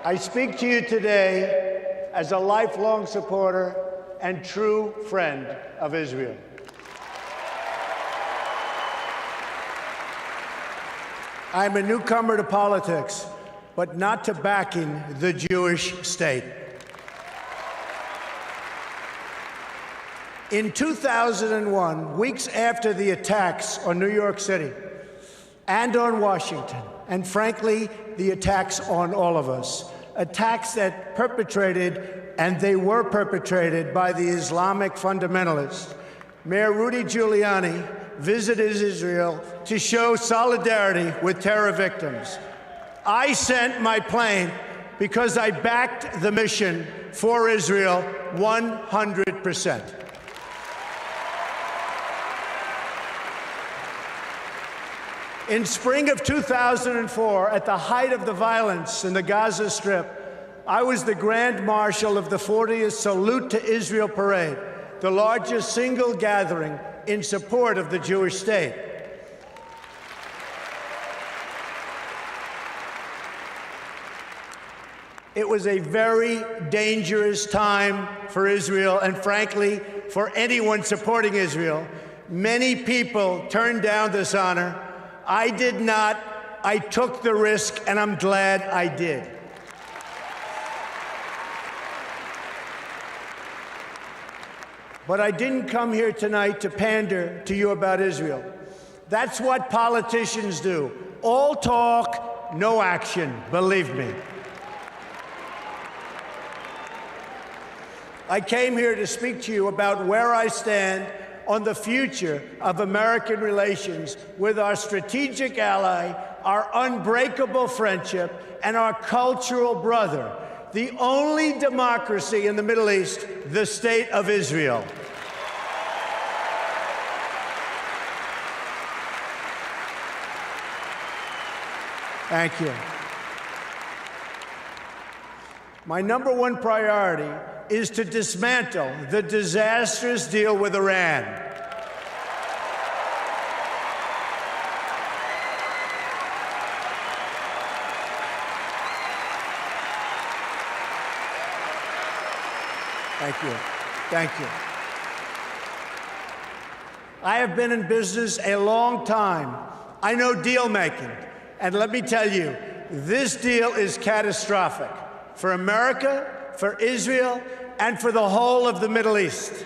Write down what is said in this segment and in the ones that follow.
I speak to you today as a lifelong supporter and true friend of Israel. I'm a newcomer to politics, but not to backing the Jewish state. In 2001, weeks after the attacks on New York City and on Washington, and frankly, the attacks on all of us, attacks that they were perpetrated by the Islamic fundamentalists, Mayor Rudy Giuliani visited Israel to show solidarity with terror victims. I sent my plane because I backed the mission for Israel 100%. In spring of 2004, at the height of the violence in the Gaza Strip, I was the Grand Marshal of the 40th Salute to Israel Parade, the largest single gathering in support of the Jewish state. It was a very dangerous time for Israel and, frankly, for anyone supporting Israel. Many people turned down this honor. I did not. I took the risk, and I'm glad I did. But I didn't come here tonight to pander to you about Israel. That's what politicians do. All talk, no action, believe me. I came here to speak to you about where I stand on the future of American relations with our strategic ally, our unbreakable friendship, and our cultural brother, the only democracy in the Middle East, the State of Israel. Thank you. My number one priority is to dismantle the disastrous deal with Iran. Thank you. Thank you. I have been in business a long time. I know deal making. And let me tell you, this deal is catastrophic for America, for Israel, and for the whole of the Middle East.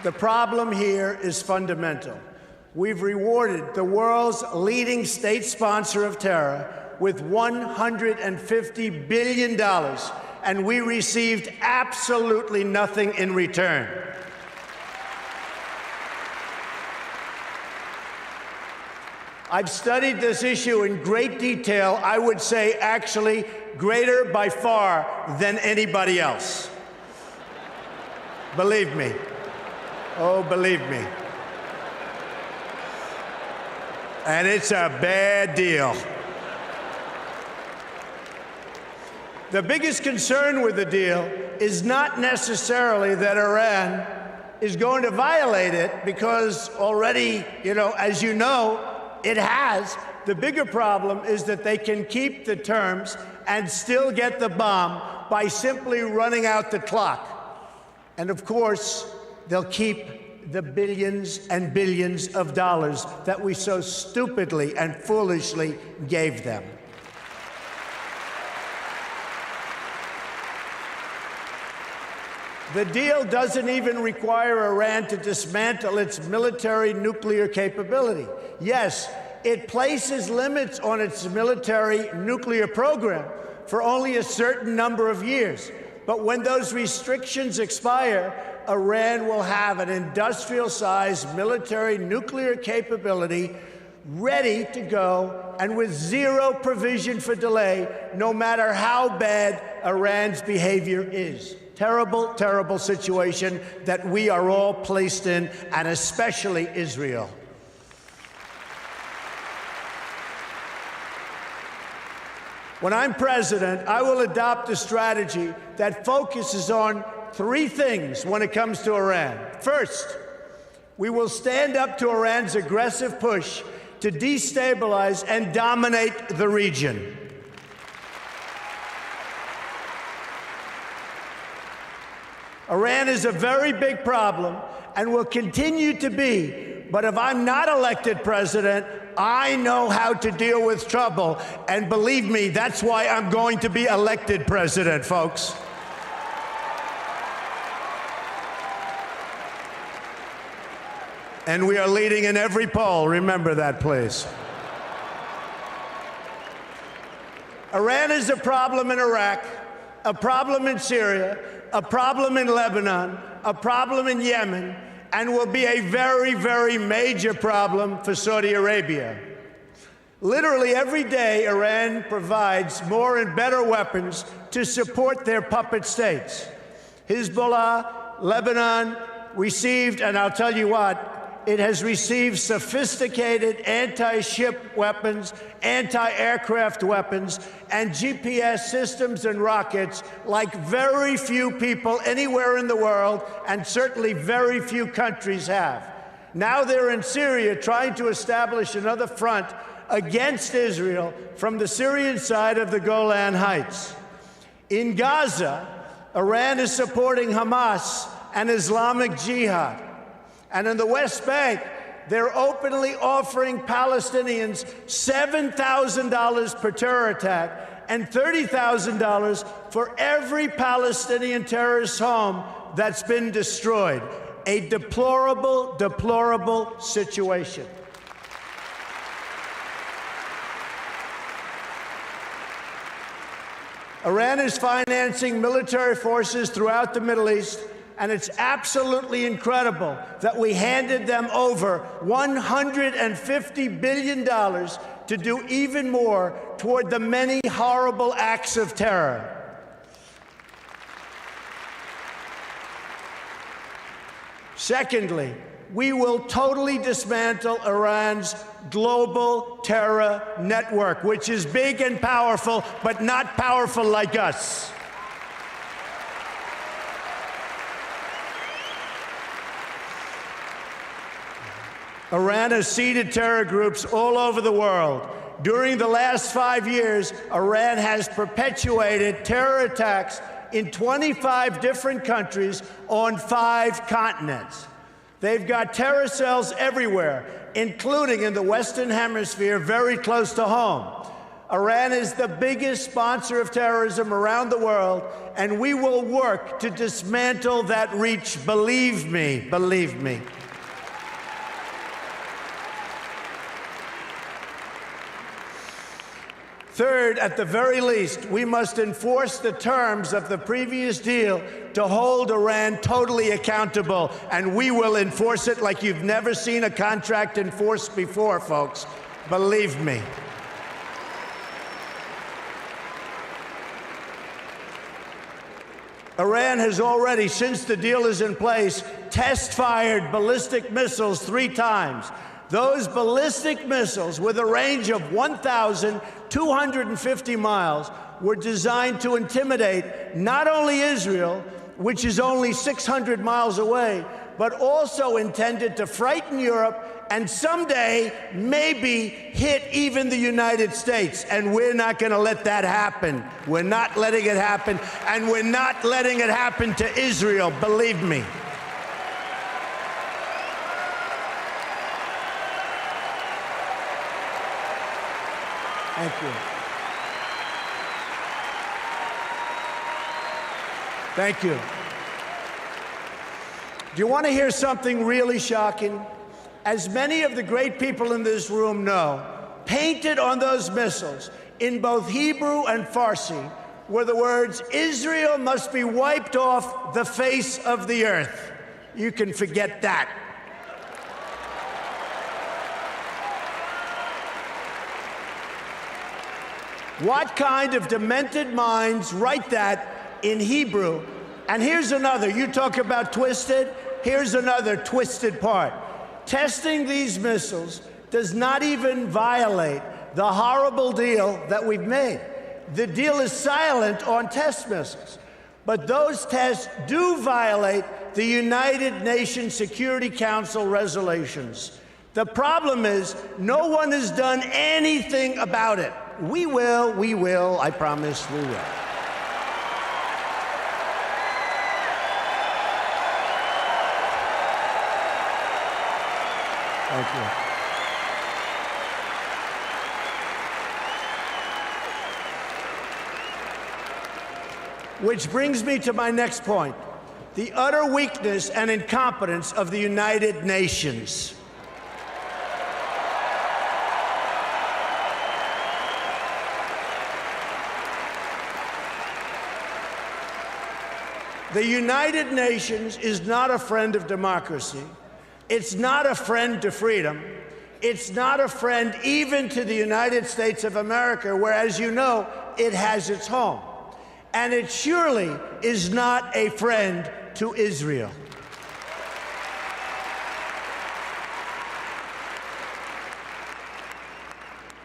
The problem here is fundamental. We've rewarded the world's leading state sponsor of terror with $150 billion, and we received absolutely nothing in return. I've studied this issue in great detail, I would say actually greater by far than anybody else. Believe me. Oh, believe me. And it's a bad deal. The biggest concern with the deal is not necessarily that Iran is going to violate it, because already, as you know, it has. The bigger problem is that they can keep the terms and still get the bomb by simply running out the clock. And of course, they'll keep the billions and billions of dollars that we so stupidly and foolishly gave them. The deal doesn't even require Iran to dismantle its military nuclear capability. Yes, it places limits on its military nuclear program for only a certain number of years. But when those restrictions expire, Iran will have an industrial-sized military nuclear capability ready to go and with zero provision for delay, no matter how bad Iran's behavior is. Terrible, terrible situation that we are all placed in, and especially Israel. When I'm president, I will adopt a strategy that focuses on three things when it comes to Iran. First, we will stand up to Iran's aggressive push to destabilize and dominate the region. Iran is a very big problem and will continue to be. But if I'm not elected president, I know how to deal with trouble. And believe me, that's why I'm going to be elected president, folks. And we are leading in every poll. Remember that, please. Iran is a problem in Iraq, a problem in Syria, a problem in Lebanon, a problem in Yemen, and will be a very, very major problem for Saudi Arabia. Literally every day, Iran provides more and better weapons to support their puppet states. Hezbollah, Lebanon, received, and I'll tell you what, it has received sophisticated anti-ship weapons, anti-aircraft weapons, and GPS systems and rockets like very few people anywhere in the world, and certainly very few countries have. Now they're in Syria trying to establish another front against Israel from the Syrian side of the Golan Heights. In Gaza, Iran is supporting Hamas and Islamic Jihad. And in the West Bank, they're openly offering Palestinians $7,000 per terror attack and $30,000 for every Palestinian terrorist home that's been destroyed. A deplorable, deplorable situation. Iran is financing military forces throughout the Middle East, and it's absolutely incredible that we handed them over $150 billion to do even more toward the many horrible acts of terror. Secondly, we will totally dismantle Iran's global terror network, which is big and powerful, but not powerful like us. Iran has seeded terror groups all over the world. During the last 5 years, Iran has perpetuated terror attacks in 25 different countries on 5 continents. They've got terror cells everywhere, including in the Western Hemisphere, very close to home. Iran is the biggest sponsor of terrorism around the world, and we will work to dismantle that reach. Believe me, believe me. Third, at the very least, we must enforce the terms of the previous deal to hold Iran totally accountable, and we will enforce it like you've never seen a contract enforced before, folks. Believe me. Iran has already, since the deal is in place, test-fired ballistic missiles 3 times. Those ballistic missiles, with a range of 1,250 miles, were designed to intimidate not only Israel, which is only 600 miles away, but also intended to frighten Europe and someday maybe hit even the United States. And we're not going to let that happen. We're not letting it happen, and we're not letting it happen to Israel, believe me. Thank you. Thank you. Do you want to hear something really shocking? As many of the great people in this room know, painted on those missiles in both Hebrew and Farsi were the words, "Israel must be wiped off the face of the earth." You can forget that. What kind of demented minds write that in Hebrew? And here's another. You talk about twisted. Here's another twisted part. Testing these missiles does not even violate the horrible deal that we've made. The deal is silent on test missiles. But those tests do violate the United Nations Security Council resolutions. The problem is no one has done anything about it. We will, I promise we will. Thank you. Which brings me to my next point, the utter weakness and incompetence of the United Nations. The United Nations is not a friend of democracy. It's not a friend to freedom. It's not a friend even to the United States of America, where, as you know, it has its home. And it surely is not a friend to Israel.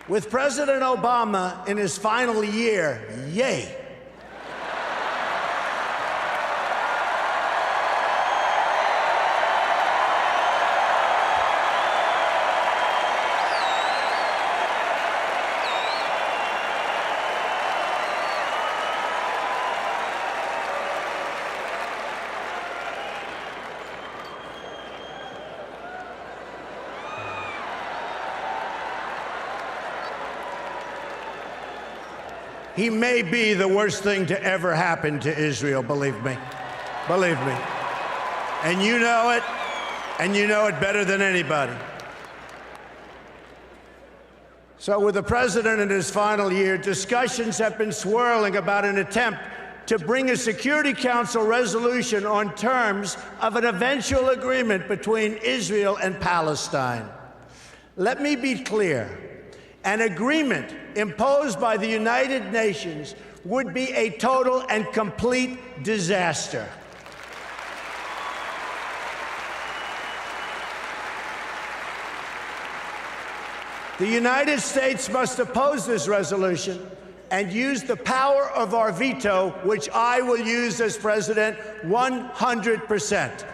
With President Obama in his final year, yay. He may be the worst thing to ever happen to Israel, believe me. Believe me. And you know it better than anybody. So with the president in his final year, discussions have been swirling about an attempt to bring a Security Council resolution on terms of an eventual agreement between Israel and Palestine. Let me be clear. An agreement imposed by the United Nations would be a total and complete disaster. The United States must oppose this resolution and use the power of our veto, which I will use as president 100%.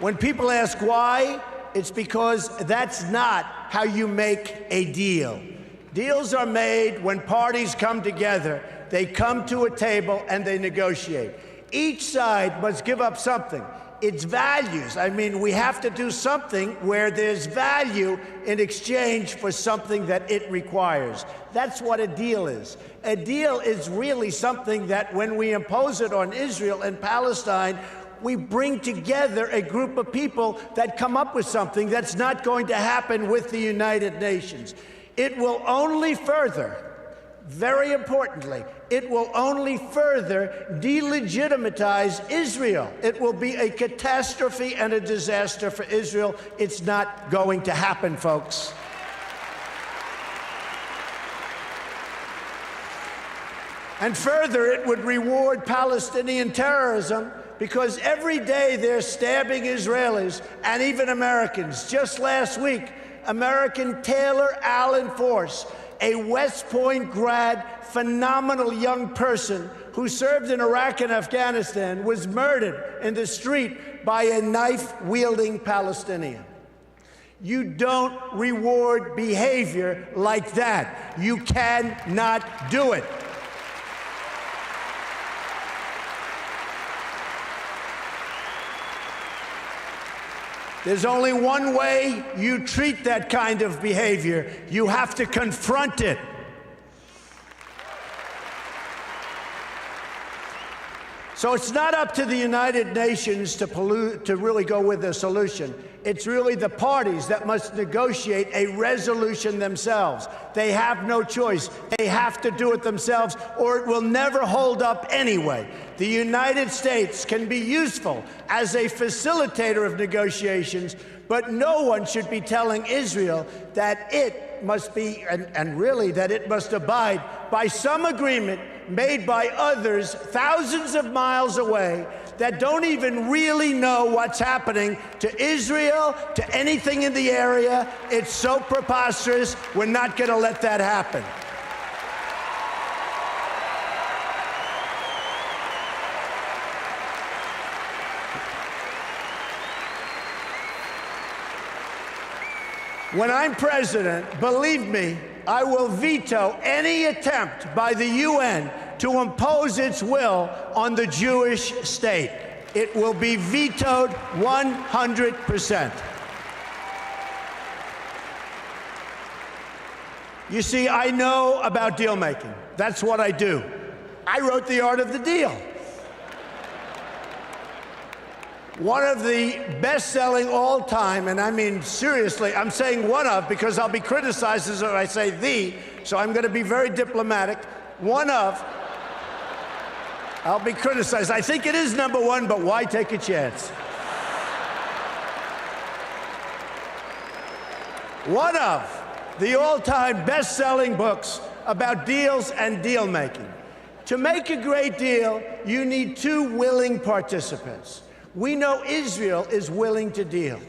When people ask why, it's because that's not how you make a deal. Deals are made when parties come together. They come to a table and they negotiate. Each side must give up something. It's values. I mean, we have to do something where there's value in exchange for something that it requires. That's what a deal is. A deal is really something that when we impose it on Israel and Palestine, we bring together a group of people that come up with something that's not going to happen with the United Nations. It will only further, very importantly, it will only further delegitimize Israel. It will be a catastrophe and a disaster for Israel. It's not going to happen, folks. And further, it would reward Palestinian terrorism, because every day they're stabbing Israelis and even Americans. Just last week, American Taylor Allen Force, a West Point grad, phenomenal young person who served in Iraq and Afghanistan, was murdered in the street by a knife-wielding Palestinian. You don't reward behavior like that. You cannot do it. There's only one way you treat that kind of behavior. You have to confront it. So it's not up to the United Nations to really go with a solution. It's really the parties that must negotiate a resolution themselves. They have no choice. They have to do it themselves, or it will never hold up anyway. The United States can be useful as a facilitator of negotiations, but no one should be telling Israel that it must be, and really that it must abide by some agreement made by others thousands of miles away that don't even really know what's happening to Israel, to anything in the area. It's so preposterous. We're not going to let that happen. When I'm president, believe me, I will veto any attempt by the UN to impose its will on the Jewish state. It will be vetoed 100%. You see, I know about deal making. That's what I do. I wrote The Art of the Deal. One of the best-selling all-time, and I mean seriously, I'm saying one of because I'll be criticized if I say the, so I'm going to be very diplomatic. One of, I'll be criticized. I think it is number one, but why take a chance? One of the all-time best-selling books about deals and deal-making. To make a great deal, you need two willing participants. We know Israel is willing to deal.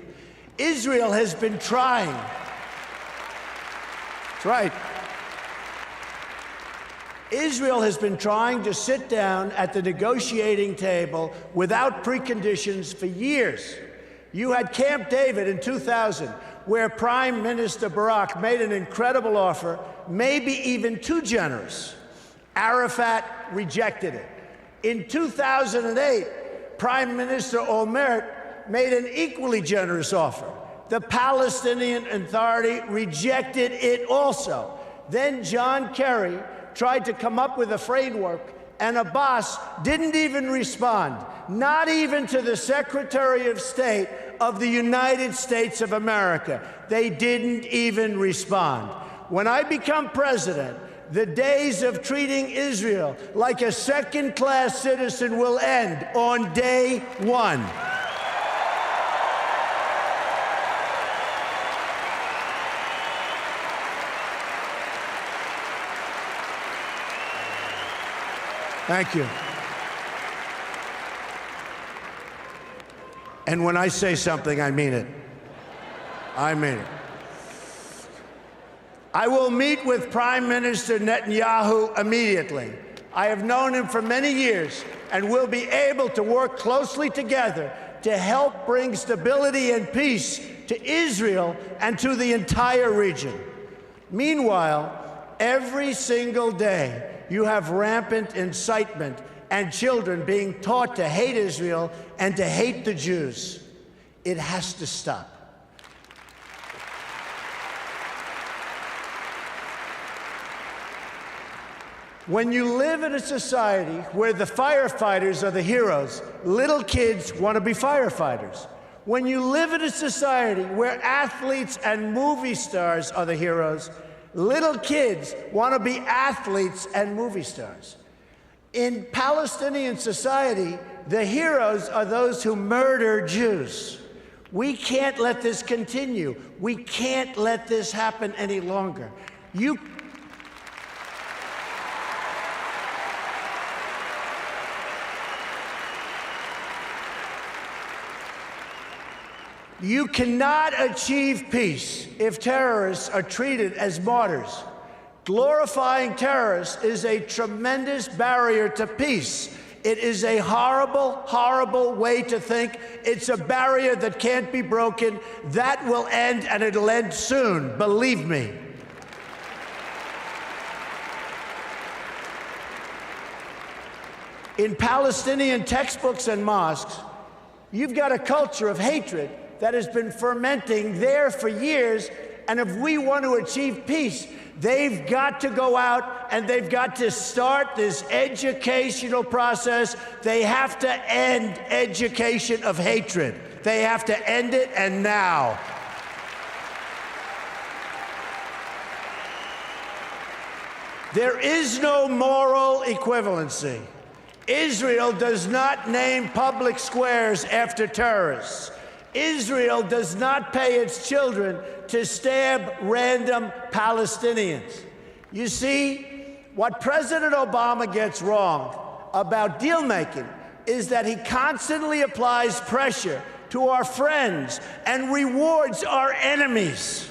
Israel has been trying. That's right. Israel has been trying to sit down at the negotiating table without preconditions for years. You had Camp David in 2000, where Prime Minister Barak made an incredible offer, maybe even too generous. Arafat rejected it. In 2008, Prime Minister Olmert made an equally generous offer. The Palestinian Authority rejected it also. Then John Kerry tried to come up with a framework, and Abbas didn't even respond, not even to the Secretary of State of the United States of America. They didn't even respond. When I become president, the days of treating Israel like a second-class citizen will end on day one. Thank you. And when I say something, I mean it. I mean it. I will meet with Prime Minister Netanyahu immediately. I have known him for many years and will be able to work closely together to help bring stability and peace to Israel and to the entire region. Meanwhile, every single day, you have rampant incitement and children being taught to hate Israel and to hate the Jews. It has to stop. When you live in a society where the firefighters are the heroes, little kids want to be firefighters. When you live in a society where athletes and movie stars are the heroes, little kids want to be athletes and movie stars. In Palestinian society, the heroes are those who murder Jews. We can't let this continue. We can't let this happen any longer. You cannot achieve peace if terrorists are treated as martyrs. Glorifying terrorists is a tremendous barrier to peace. It is a horrible, horrible way to think. It's a barrier that can't be broken. That will end, and it'll end soon, believe me. In Palestinian textbooks and mosques, you've got a culture of hatred that has been fermenting there for years, and if we want to achieve peace, they've got to go out and they've got to start this educational process. They have to end education of hatred. They have to end it, and now. There is no moral equivalency. Israel does not name public squares after terrorists. Israel does not pay its children to stab random Palestinians. You see, what President Obama gets wrong about deal-making is that he constantly applies pressure to our friends and rewards our enemies.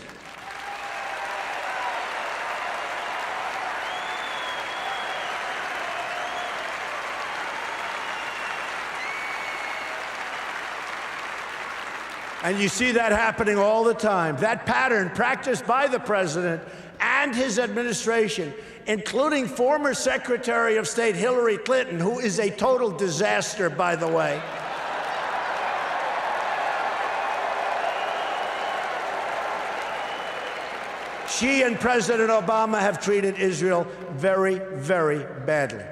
And you see that happening all the time. That pattern practiced by the president and his administration, including former Secretary of State Hillary Clinton, who is a total disaster, by the way. She and President Obama have treated Israel very, very badly.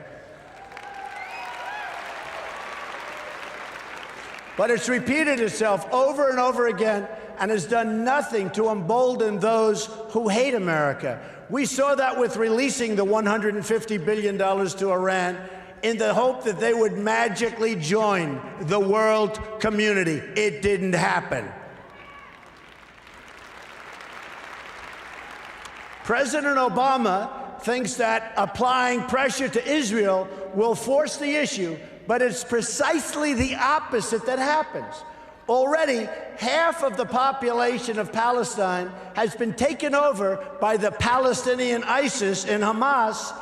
But it's repeated itself over and over again and has done nothing to embolden those who hate America. We saw that with releasing the $150 billion to Iran in the hope that they would magically join the world community. It didn't happen. President Obama thinks that applying pressure to Israel will force the issue, but it's precisely the opposite that happens. Already, half of the population of Palestine has been taken over by the Palestinian ISIS and Hamas,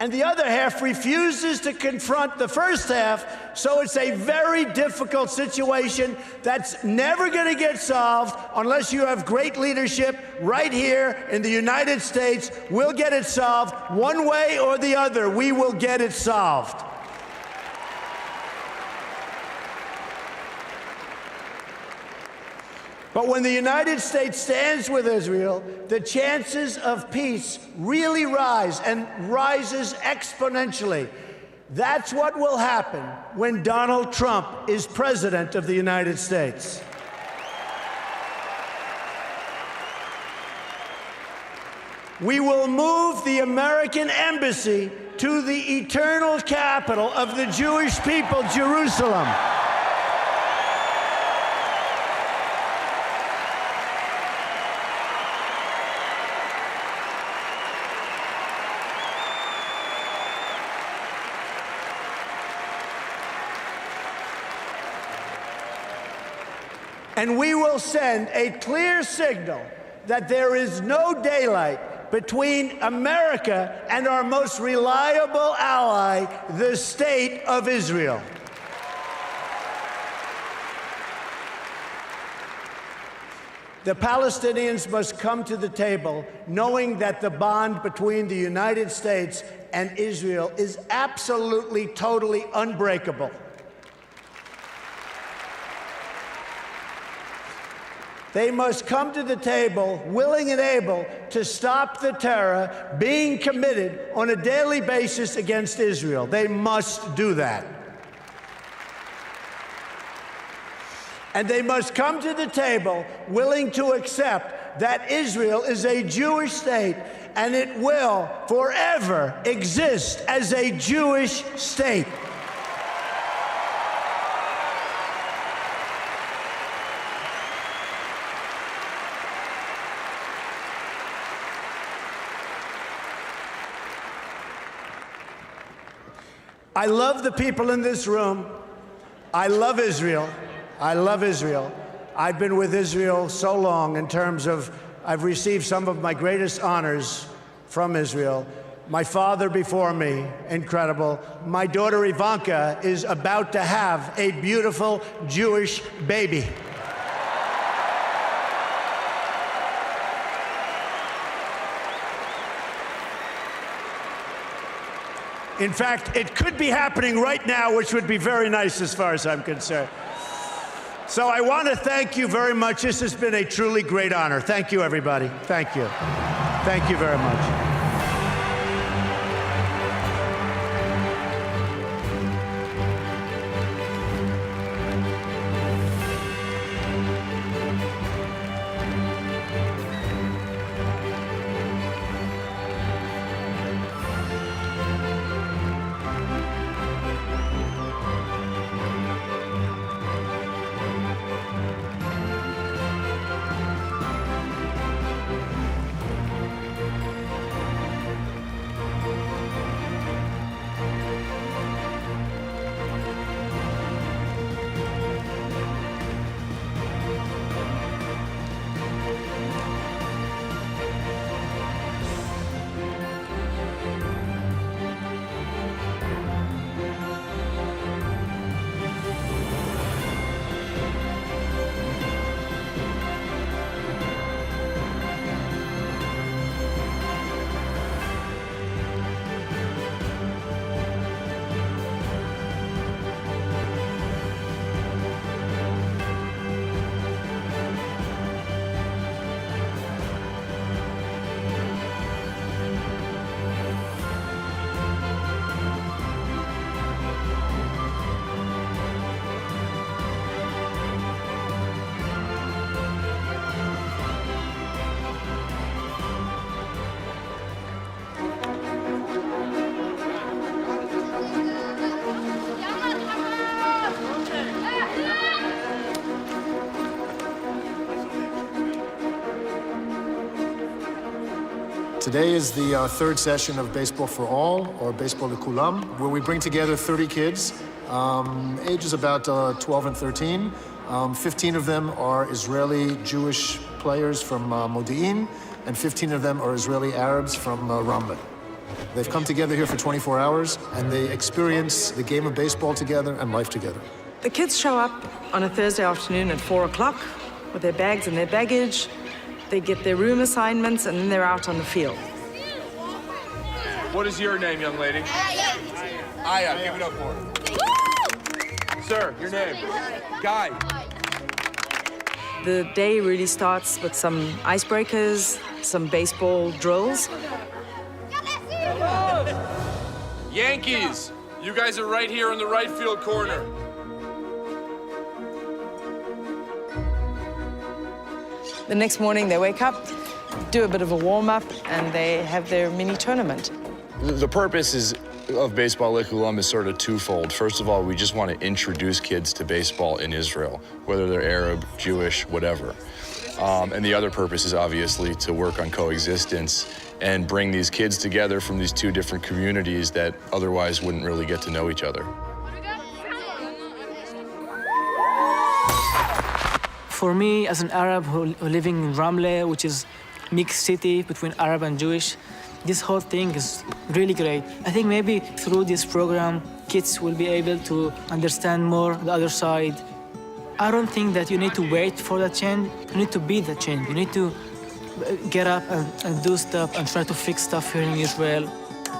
and the other half refuses to confront the first half, so it's a very difficult situation that's never going to get solved unless you have great leadership right here in the United States. We'll get it solved one way or the other. We will get it solved. But when the United States stands with Israel, the chances of peace really rise, and rises exponentially. That's what will happen when Donald Trump is president of the United States. We will move the American embassy to the eternal capital of the Jewish people, Jerusalem. And we will send a clear signal that there is no daylight between America and our most reliable ally, the State of Israel. The Palestinians must come to the table knowing that the bond between the United States and Israel is absolutely, totally unbreakable. They must come to the table willing and able to stop the terror being committed on a daily basis against Israel. They must do that. And they must come to the table willing to accept that Israel is a Jewish state and it will forever exist as a Jewish state. I love the people in this room. I love Israel. I love Israel. I've been with Israel so long in terms of I've received some of my greatest honors from Israel. My father before me, incredible. My daughter Ivanka is about to have a beautiful Jewish baby. In fact, it could be happening right now, which would be very nice as far as I'm concerned. So I want to thank you very much. This has been a truly great honor. Thank you, everybody. Thank you. Thank you very much. Today is the third session of Baseball for All, or Baseball Lekulam, where we bring together 30 kids, ages about 12 and 13. 15 of them are Israeli Jewish players from Modi'in, and 15 of them are Israeli Arabs from Ramle. They've come together here for 24 hours, and they experience the game of baseball together and life together. The kids show up on a Thursday afternoon at 4 o'clock with their bags and their baggage. They get their room assignments, and then they're out on the field. What is your name, young lady? Aya, give it up for her. Sir, your name? Guy. The day really starts with some icebreakers, some baseball drills. Yankees, you guys are right here in the right field corner. The next morning they wake up, do a bit of a warm-up, and they have their mini tournament. The purpose of Baseball Lekulam is sort of twofold. First of all, we just want to introduce kids to baseball in Israel, whether they're Arab, Jewish, whatever. And the other purpose is obviously to work on coexistence and bring these kids together from these two different communities that otherwise wouldn't really get to know each other. For me, as an Arab who living in Ramle, which is mixed city between Arab and Jewish, this whole thing is really great. I think maybe through this program, kids will be able to understand more the other side. I don't think that you need to wait for the change. You need to be the change. You need to get up and do stuff and try to fix stuff here in Israel.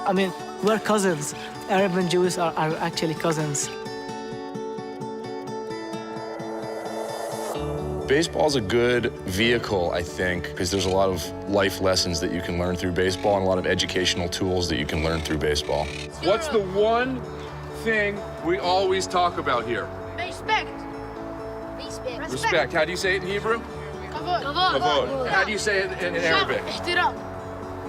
I mean, we're cousins. Arab and Jewish are actually cousins. Baseball's a good vehicle, I think, because there's a lot of life lessons that you can learn through baseball and a lot of educational tools that you can learn through baseball. What's the one thing we always talk about here? Respect. Respect. How do you say it in Hebrew? Kavod. How do you say it in Arabic?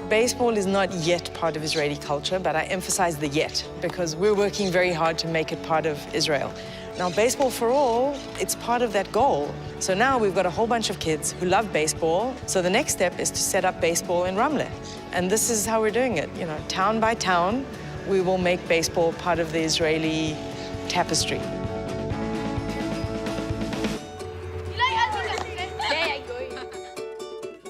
Baseball is not yet part of Israeli culture, but I emphasize the yet because we're working very hard to make it part of Israel. Now, Baseball for All, it's part of that goal. So now we've got a whole bunch of kids who love baseball. So the next step is to set up baseball in Ramle. And this is how we're doing it. You know, town by town, we will make baseball part of the Israeli tapestry.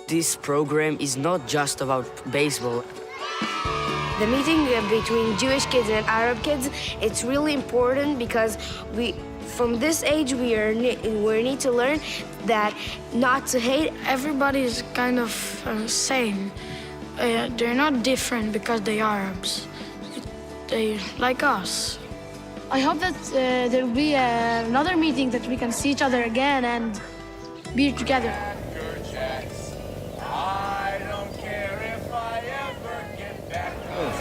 This program is not just about baseball. The meeting between Jewish kids and Arab kids, it's really important because from this age, we need to learn that not to hate. Everybody is kind of same. They're not different because they're Arabs. They like us. I hope that there will be another meeting that we can see each other again and be together. I don't care if I ever get back home.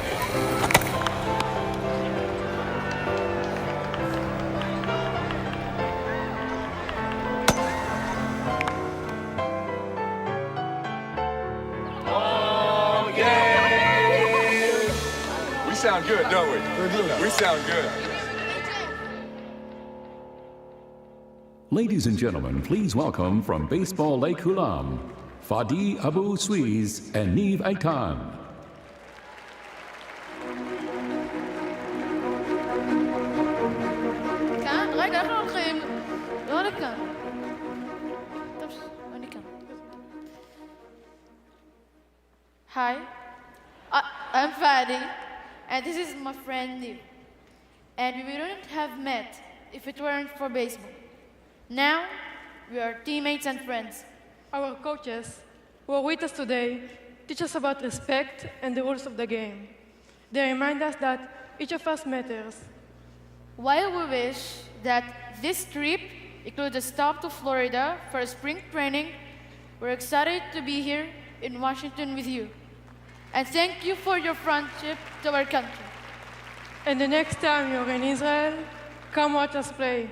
We sound good, don't we? We sound good. Ladies and gentlemen, please welcome from Baseball Lekulam, Fadi Abu Suiz and Niv Aitan. כאן? רגע, אנחנו הולכים. לא לכאן. טוב, אני כאן. Hi, I'm Fadi, and this is my friend Niv. And we wouldn't have met if it weren't for baseball. Now, we are teammates and friends. Our coaches, who are with us today, teach us about respect and the rules of the game. They remind us that each of us matters. While we wish that this trip includes a stop to Florida for a spring training, we're excited to be here in Washington with you. And thank you for your friendship to our country. And the next time you're in Israel, come watch us play.